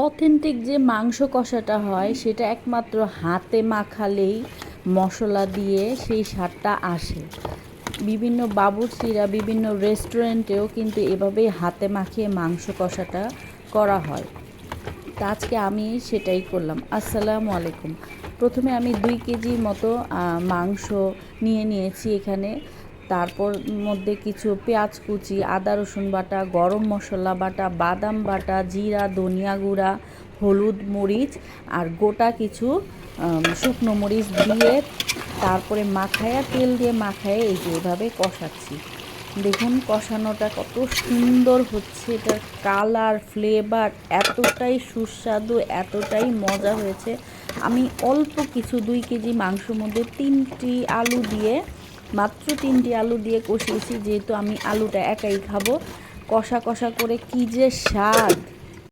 Authentic যে মাংস কষাটা হয় সেটা একমাত্র হাতে মাখালেই মশলা দিয়ে সেই স্বাদটা আসে। বিভিন্ন বাবুর্চিরা বিভিন্ন রেস্টুরেন্টেও কিন্তু এভাবেই হাতে মাখিয়ে মাংস কষাটা করা হয়। তা আজকে আমি সেটাই করলাম। আসসালামু আলাইকুম। প্রথমে আমি 2 কেজির মতো মাংস নিয়েছি এখানে। তারপর মধ্যে কিছু পেঁয়াজ কুচি, আদা রসুন বাটা, গরম মশলা বাটা, বাদাম বাটা, জিরা, ধনিয়া গুঁড়া, হলুদ, মরিচ আর গোটা কিছু শুকনো মরিচ দিয়ে তারপরে মাখায়া তেল দিয়ে মাখায়ে এই যে এভাবে কষাচ্ছি। দেখুন কষানোটা কত সুন্দর হচ্ছে, এটার কালার ফ্লেভার এতটাই সুস্বাদু, এতটাই মজা হয়েছে। আমি অল্প কিছু 2 কেজি মাংসর মধ্যে মাত্র 3টি আলু দিয়ে কষিয়েছি, যেহেতু আমি আলুটা একাই খাবো। কষা কষা করে কী যে স্বাদ!